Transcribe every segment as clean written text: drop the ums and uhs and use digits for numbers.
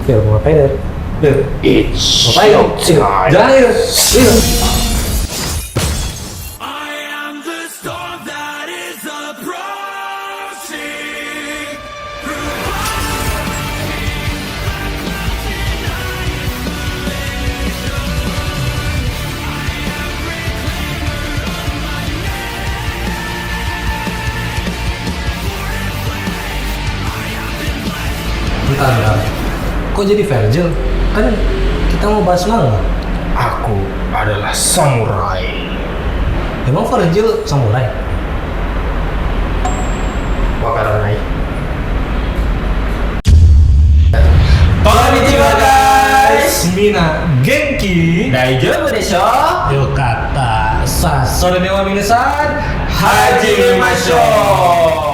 Phil, mau ngapain ya? Phil, It's ngapain? showtime. Jangan ya, Phil. I am the storm that is approaching. Bentar. Kok jadi Virgil? Kan kita mau bahas manga. Aku adalah samurai. Emang Virgil samurai? Wakaranai. Konnichiwa guys! Mina Genki! Daijoubu desho? Yokata! Sasore dewa minasan! Hajimemashou!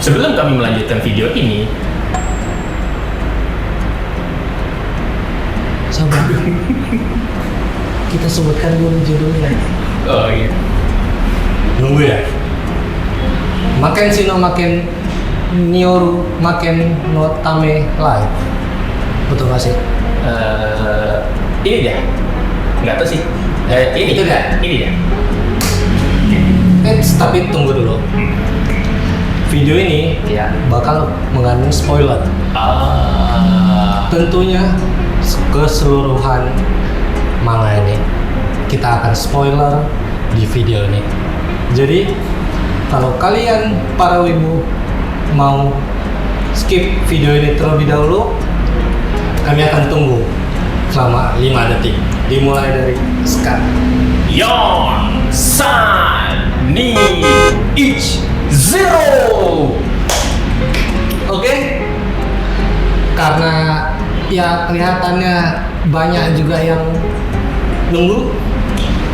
Sebelum kami melanjutkan video ini, Sabar. Kita sebutkan dulu judulnya. oh iya, Nunggu ya? Maken sino maken nyoru maken no tame live. Betul gak sih? Ini dia, nggak tahu sih. Ini Itu dia? Ini dia. Tapi tunggu dulu. Video ini Ya. bakal mengandung spoiler. Tentunya keseluruhan manga ini kita akan spoiler di video ini. Jadi kalau kalian para wibu mau skip video ini terlebih dahulu, kami akan tunggu selama 5 detik dimulai dari sekarang. Yon, San, Ni, Ich, Zero. Oke? Karena ya kelihatannya banyak juga yang nunggu,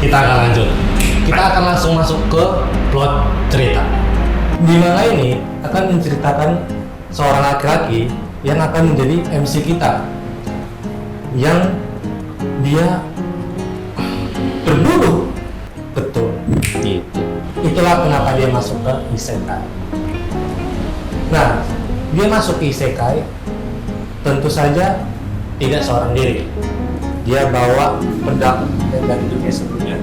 kita akan lanjut. Kita akan langsung masuk ke plot cerita. Di manga ini akan menceritakan seorang laki-laki yang akan menjadi MC kita, yang dia berburu. Betul. Gitu. Itulah kenapa dia masuk ke isekai. Nah, dia masuk ke isekai tentu saja tidak seorang diri. Dia bawa pedang dari dunia sebelumnya.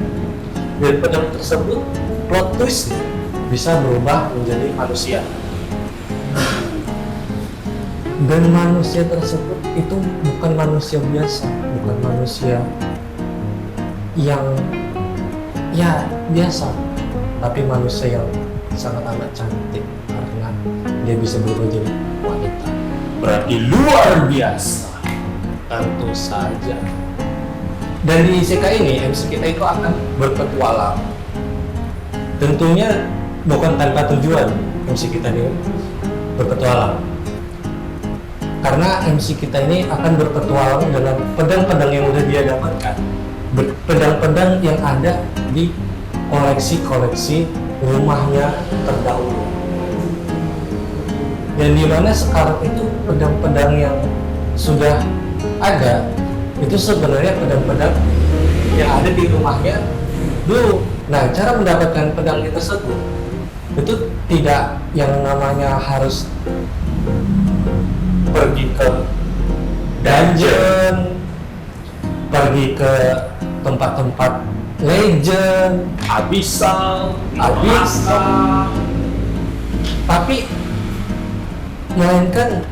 Dan pedang tersebut plot twist bisa berubah menjadi manusia. Dan manusia tersebut itu bukan manusia biasa, bukan manusia yang ya biasa, tapi manusia yang sangat amat cantik karena dia bisa berubah jadi wanita. Berarti luar biasa. Tentu saja. Dan di isekai ini MC kita itu akan berpetualang. Tentunya bukan tanpa tujuan MC kita ini berpetualang. Karena MC kita ini akan berpetualang dengan pedang-pedang yang udah dia dapatkan. Pedang-pedang yang ada di koleksi-koleksi rumahnya terdahulu. Dan di mana sekarang itu pedang-pedang yang sudah ada itu sebenarnya pedang-pedang yang ada di rumahnya dulu. Nah, cara mendapatkan pedang tersebut itu tidak yang namanya harus pergi ke dungeon, pergi ke tempat-tempat legend, Abyssal, tapi melainkan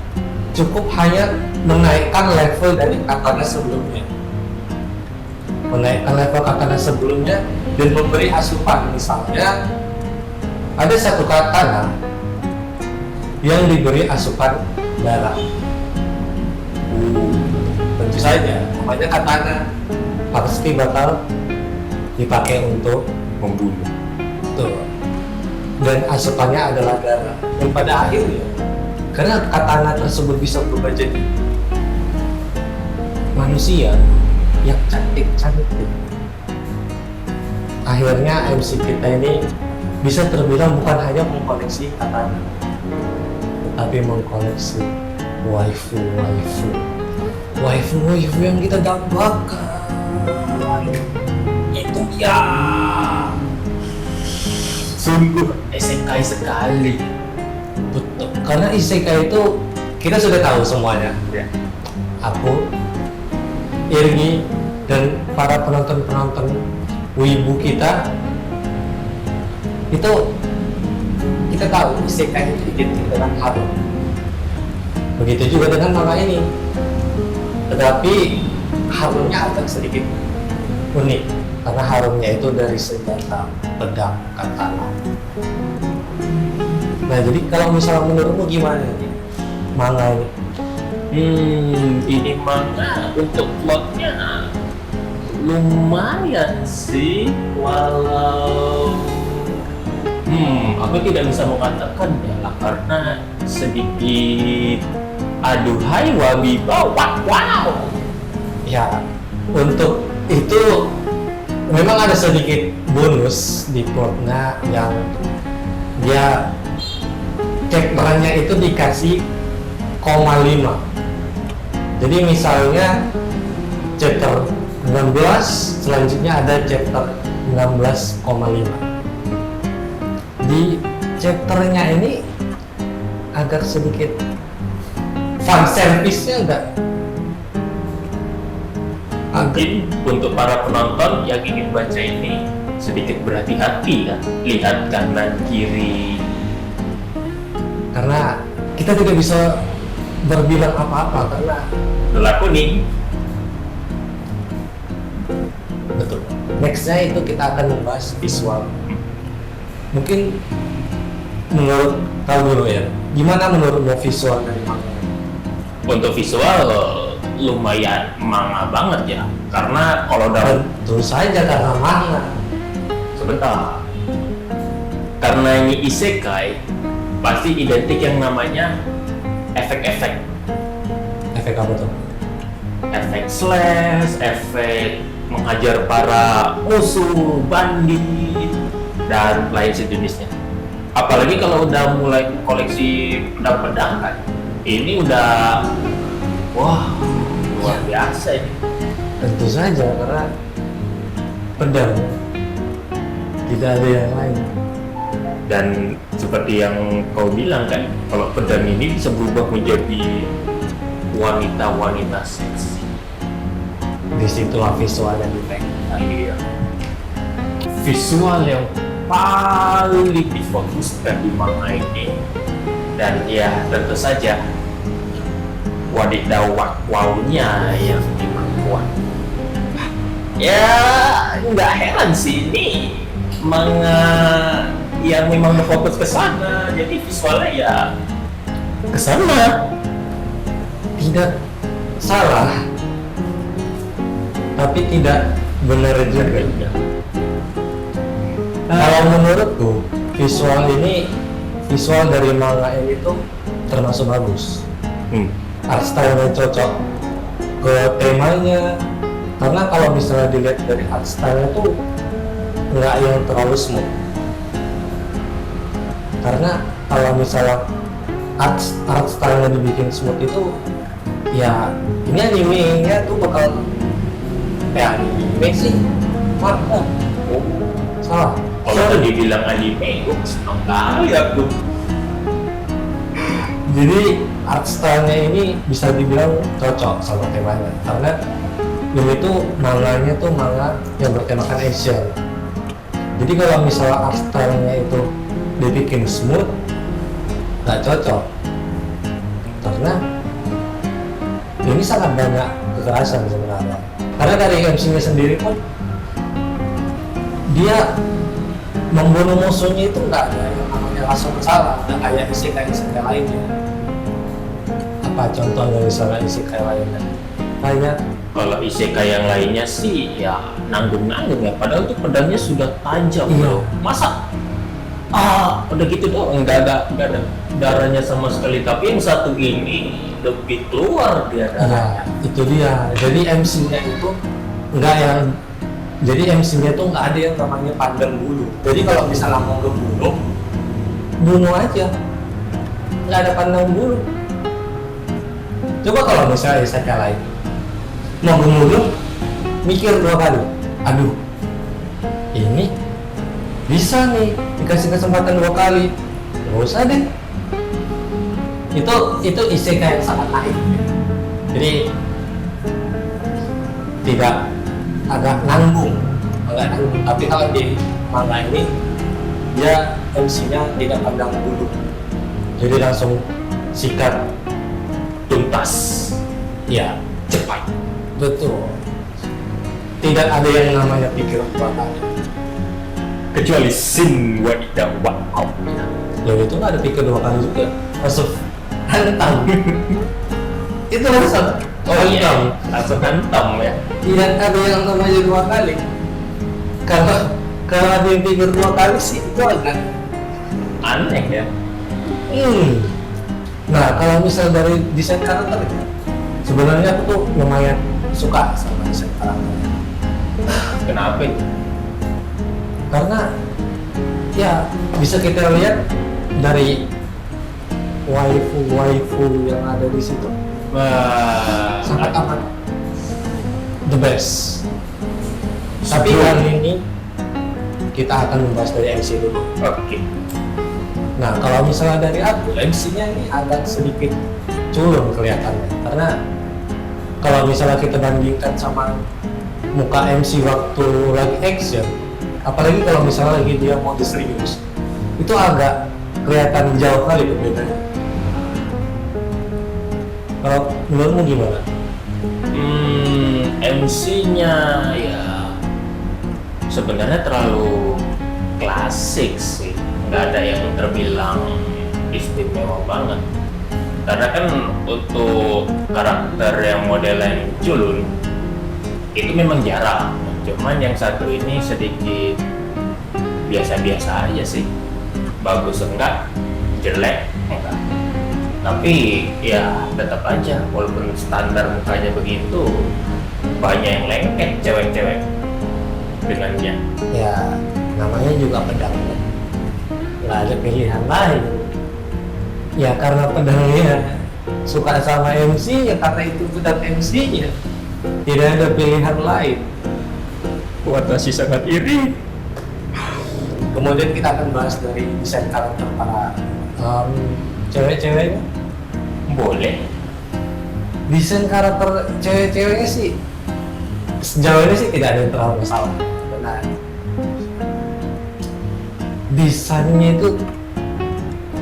cukup hanya menaikkan level dari katana sebelumnya, dan memberi asupan. Misalnya ada satu katana yang diberi asupan darah. Tentu saja namanya katana pasti bakal dipakai untuk membunuh. tuh, dan asupannya adalah darah. Dan pada akhirnya karena katana tersebut bisa berubah jadi manusia yang cantik-cantik, akhirnya MC kita ini bisa terbilang bukan hanya mengkoleksi katana, tapi mengkoleksi waifu. waifu yang kita dambakan. Itu ya sungguh isekai sekali. Betul. Karena isekai itu kita sudah tahu semuanya. Ya. Aku, Irgi, dan para penonton-penonton wibu kita itu kita tahu isekai itu identik dengan harum. Begitu juga dengan manga ini. Tetapi harumnya agak sedikit unik karena harumnya itu dari senjata pedang katana. Nah, jadi kalau misalnya menurutmu gimana nih manga ini? Ini manga untuk plotnya lumayan sih, walau aku tidak bisa mengatakan ya karena sedikit aduhai wabiba wow. Ya, untuk itu memang ada sedikit bonus di plotnya yang dia chapternya itu dikasih 0,5. Jadi misalnya chapter 16, selanjutnya ada chapter 16,5. Di chapternya ini agak sedikit fan service-nya enggak? Mungkin untuk para penonton yang ingin baca ini sedikit berhati-hati ya, lihat kanan kiri. Karena kita tidak bisa berbilang apa-apa karena Telah kuning. betul. Nextnya itu kita akan membahas visual. Mungkin menurut tahu dulu ya, gimana menurutmu visual dari manga? Untuk visual lumayan manga banget ya, karena kalau dalam Tentu saja karena manga. sebentar, karena ini isekai pasti identik yang namanya efek-efek, Efek apa tuh? efek slash, efek menghajar para musuh, bandit, dan lain sejenisnya. Apalagi kalau udah mulai koleksi pedang-pedang kan, ini udah wah luar biasa ini. Tentu saja karena pedang tidak ada yang lain. Dan seperti yang kau bilang kan, kalau pedang ini bisa berubah menjadi wanita-wanita seksi. Disitulah visualnya dipegang. Nah, iya. Visual yang paling difokuskan di manga ini, dan ya tentu saja wadidaw wawnya yang diperkuat. Ya nggak heran sih, ini manga yang memang berfokus ke sana, jadi visualnya ya ke sana. Tidak salah, tapi tidak benar juga. Kalau menurutku visual dari manga ini tuh termasuk bagus. Art style-nya cocok ke temanya, karena kalau misalnya dilihat dari art style-nya tuh nggak yang terlalu smooth. Karena kalau misalnya art style-nya dibikin smooth itu ya ini animenya tuh bakal anime sih mana? Salah. Kalau tadi bilang anime, gue seneng kali aku. Jadi art style-nya ini bisa dibilang cocok sama temanya karena ini tuh manganya tuh manga yang bertemakan action. Jadi kalau misalnya art style-nya itu dibikin smooth, nggak cocok karena ini sangat banyak kekerasan sebenarnya. Karena dari MC-nya sendiri pun dia membunuh musuhnya itu nggak ada yang namanya langsung salah, nggak kayak isekai lainnya. Apa contohnya misalnya isekai lainnya? Kayak Kalau isekai yang lainnya sih ya nanggung-nanggung ya, padahal tuh pedangnya sudah tajam. Iya. Bro. Masa udah gitu doang, nggak ada darahnya sama sekali. Tapi yang satu ini lebih keluar dia darahnya. ya itu dia. Jadi MC-nya itu nggak yang MC-nya tuh nggak ada yang namanya pandang bulu. Jadi kalau misalnya mau ngebunuh, bunuh aja, nggak ada pandang bulu. Coba kalau misalnya isekai lain, mau bunuh mikir 2 kali. Aduh, ini bisa nih dikasih kesempatan 2 kali, nggak usah deh. Itu isekai yang sangat naik. Jadi tidak agak nanggung. Tapi kalau di manga ini dia MC-nya tidak pandang bulu, jadi langsung sikat Tuntas. ya, Cepat. betul. Tidak ada yang namanya pikir 2 kali. Kecuali Shin Wanita Wow. Loh, itu nggak ada pikir 2 kali juga, langsung hantam. Itu langsung hantam. Langsung hantam ya. Tidak ada yang namanya 2 kali. Kalau ada yang pikir 2 kali sih itu agak Aneh ya. Nah, kalau misal dari desain karakter, sebenarnya aku tuh lumayan suka sama desain karakternya. Kenapa itu? Karena ya bisa kita lihat dari waifu yang ada di situ, Wah, sangat amat the best. Tapi kali ini kita akan membahas dari MC dulu. Oke. Nah, kalau misalnya dari aku, MC-nya ini agak sedikit culun kelihatannya. Karena kalau misalnya kita bandingkan sama muka MC waktu lagi action, apalagi kalau misalnya lagi dia mode serius, itu agak kelihatan jauh kali perbedaannya. Kalau menurutmu gimana? MC-nya ya sebenarnya terlalu klasik sih, nggak ada yang terbilang istimewa banget. Karena kan untuk karakter yang modelan culun itu memang jarang. Cuman yang satu ini sedikit biasa-biasa aja sih. Bagus enggak, jelek enggak. Tapi ya tetap aja walaupun standar mukanya begitu, banyak yang lengket cewek-cewek dengannya. Ya, namanya juga pedang, nggak ada pilihan lain. Ya karena pedangnya suka sama MC, ya karena itu pedang MC-nya, tidak ada pilihan lain. Watashi sangat iri. Kemudian kita akan bahas dari desain karakter para cewek-ceweknya. Boleh. Desain karakter cewek-ceweknya sih sejauh ini sih tidak ada yang terlalu masalah. Benar. Desainnya itu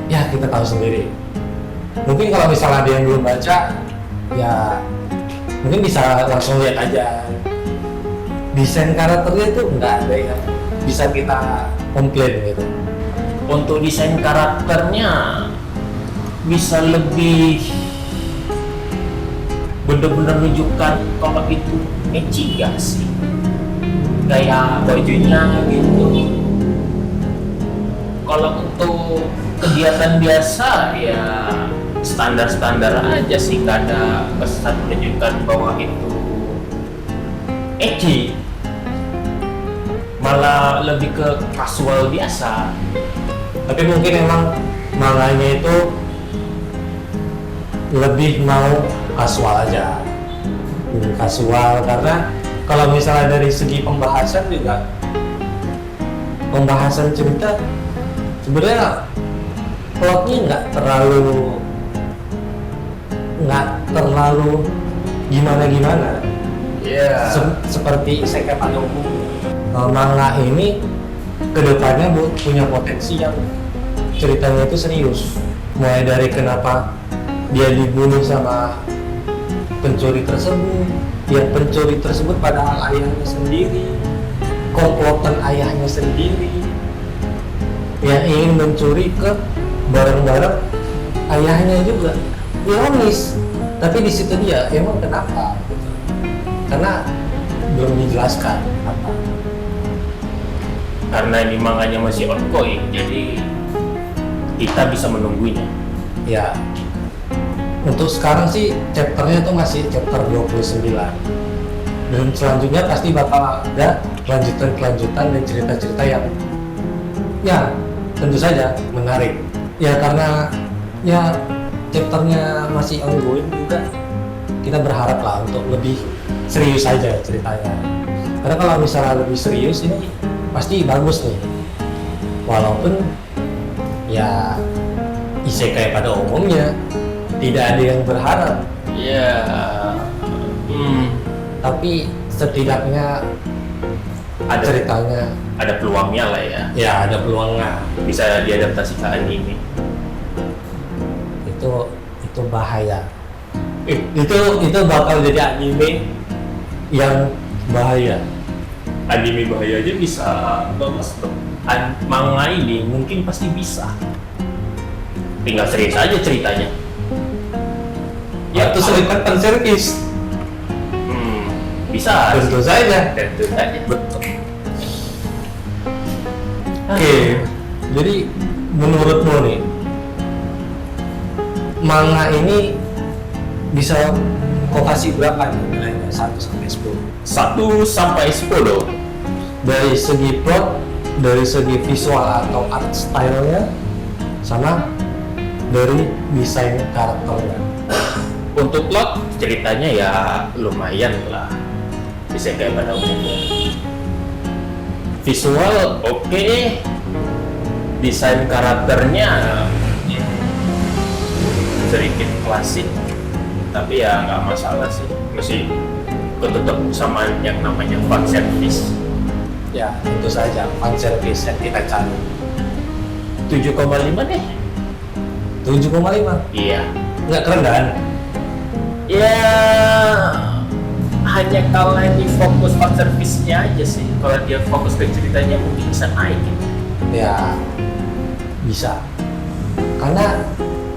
ya kita tahu sendiri. Mungkin kalau misalnya ada yang belum baca, ya mungkin bisa langsung lihat aja. Desain karakternya itu nggak ada yang bisa kita komplain gitu. Untuk desain karakternya bisa lebih bener-bener menunjukkan kalau itu ecchi gak sih, kayak bajunya gitu. Kalau untuk kegiatan biasa ya standar-standar aja sih, nggak ada pesan menunjukkan bahwa itu ecchi, malah lebih ke kasual biasa. Tapi mungkin emang manganya itu lebih mau kasual aja, kasual. Karena kalau misalnya dari segi pembahasan juga, pembahasan cerita sebenarnya plotnya nggak terlalu gimana. Yeah. Seperti isekai pada umumnya. Manga ini kedepannya punya potensi yang ceritanya itu serius, mulai dari kenapa dia dibunuh sama pencuri tersebut, yang pencuri tersebut padahal ayahnya sendiri, komplotan ayahnya sendiri yang ingin mencuri ke barang-barang ayahnya juga, ironis. Tapi di situ dia emang kenapa gitu. Karena belum dijelaskan apa. Karena ini manganya masih ongoing, jadi kita bisa menunggunya. Ya, untuk sekarang sih chapternya tuh masih chapter 29, dan selanjutnya pasti bakal ada kelanjutan dan cerita-cerita yang ya tentu saja menarik. Ya karena ya chapternya masih ongoing juga, kita berharap lah untuk lebih serius aja ceritanya. Karena kalau misalnya lebih serius ini pasti bagus nih. Walaupun ya isekai pada umumnya tidak ada yang berharap, Ya, tapi setidaknya ada ceritanya ada peluangnya lah ya. ya ada peluangnya. Bisa diadaptasi ke anime. Itu bahaya. Itu bakal jadi anime yang bahaya. Anime bahaya aja bisa bagus dong. Manga ini mungkin pasti bisa. Tinggal serius aja ceritanya. Ya itu selipkan fan service. Bisa. Tentu saja. Tentu saja. Betul. Oke, jadi menurutmu nih, manga ini bisa kau kasih berapa nih nilainya 1 sampai 10? 1 sampai 10. Dari segi plot, dari segi visual atau art style-nya, sama dari desain karakternya. Untuk plot ceritanya ya lumayan lah. Bisa kayak pada umumnya. Visual oke. Desain karakternya sedikit klasik. Tapi ya nggak masalah sih. Masih ketutup sama yang namanya fan service. Ya, tentu saja fan service yang kita cari. 7,5 deh. 7,5. Iya. Nggak kerendahan. Ya hanya kalau ini fokus fan service-nya aja sih. Kalau dia fokus ke ceritanya mungkin bisa naik gitu. Ya, bisa. Karena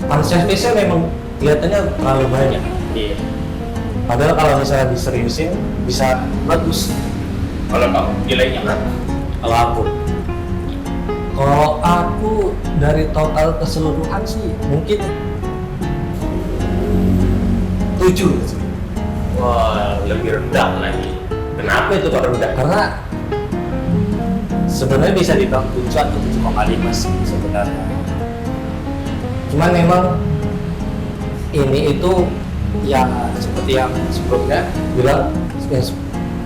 fan service-nya memang kelihatannya terlalu banyak. Iya. Padahal kalau misalnya diseriusin bisa bagus. Kalau kamu nilainya berapa? Kalau aku dari total keseluruhan sih mungkin 7 sih. Wah, lebih rendah lagi. Kenapa itu kok rendah? Karena sebenarnya bisa dibilang 7 atau 7,5 sih sebenarnya. Cuman memang ini itu yang seperti yang sebelumnya bilang,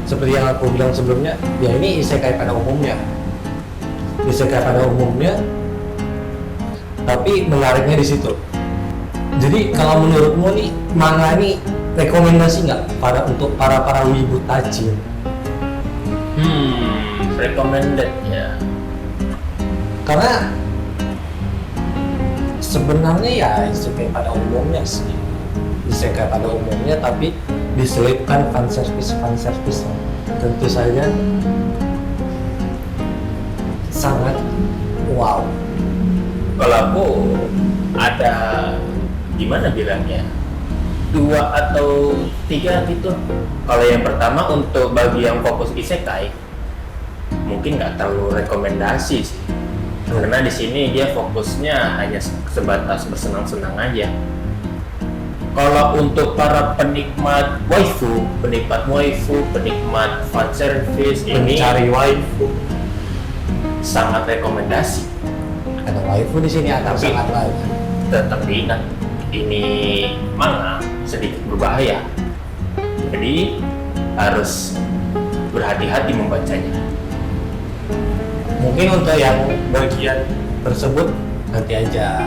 seperti yang aku bilang sebelumnya, ya ini isekai pada umumnya. Isekai pada umumnya, tapi menariknya di situ. Jadi kalau menurutmu nih manga ini rekomendasi nggak untuk para wibu tajin? Recommended ya. Karena sebenarnya ya isekai pada umumnya sih, isekai pada umumnya, tapi diselipkan fan service tentu saja sangat wow. Kalau aku ada gimana bilangnya 2 atau 3 gitu. Kalau yang pertama untuk bagi yang fokus isekai mungkin nggak terlalu rekomendasi sih, karena di sini dia fokusnya hanya sebatas bersenang-senang aja. Kalau untuk para penikmat waifu, penikmat fan service, ini Mencari waifu, sangat rekomendasi. ada waifu di sini akan Tapi- sangat banyak. Tetap diingat, ini manga sedikit berbahaya, jadi harus berhati-hati membacanya. Mungkin untuk yang bagian tersebut nanti aja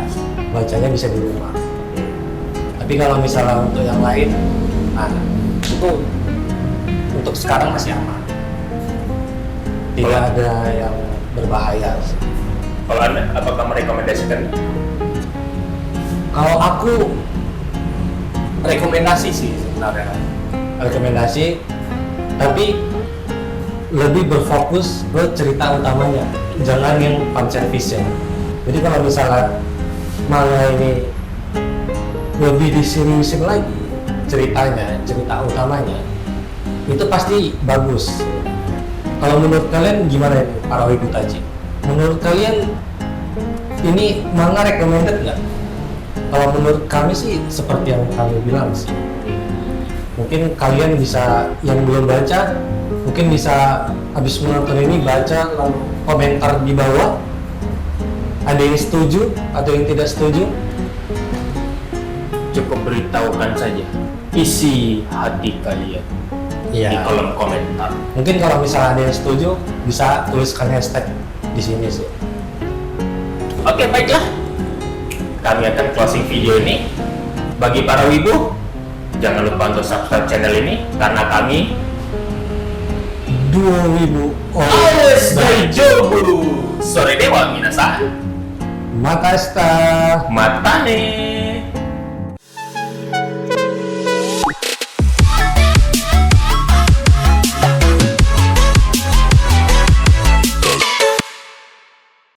bacanya bisa di rumah. Tapi kalau misalnya untuk yang lain, nah itu untuk sekarang masih aman. Tidak ada yang berbahaya. Kalau Anda, apakah merekomendasikan? Kalau aku rekomendasi sih sebenarnya, rekomendasi, tapi lebih berfokus ke cerita utamanya, jangan yang fan service ya. Jadi kalau misalnya manga ini lebih diseriusin lagi ceritanya, cerita utamanya, itu pasti bagus. Kalau menurut kalian gimana ini para wibu taji? Menurut kalian ini manga recommended nggak? Kalau menurut kami sih seperti yang kami bilang sih. Mungkin kalian bisa, yang belum baca, mungkin bisa habis menonton ini baca lalu komentar di bawah. Ada yang setuju atau yang tidak setuju? Cukup beritahukan saja isi hati kalian. di Iya. kolom komentar. Mungkin kalau misalnya ada yang setuju, bisa tuliskan hashtag di sini sih. Oke, baiklah. Kami akan closing video ini. Bagi para wibu, jangan lupa untuk subscribe channel ini karena kami Dua wibu. always daijoubu. Sore dewa minasan. Makasta. Matane.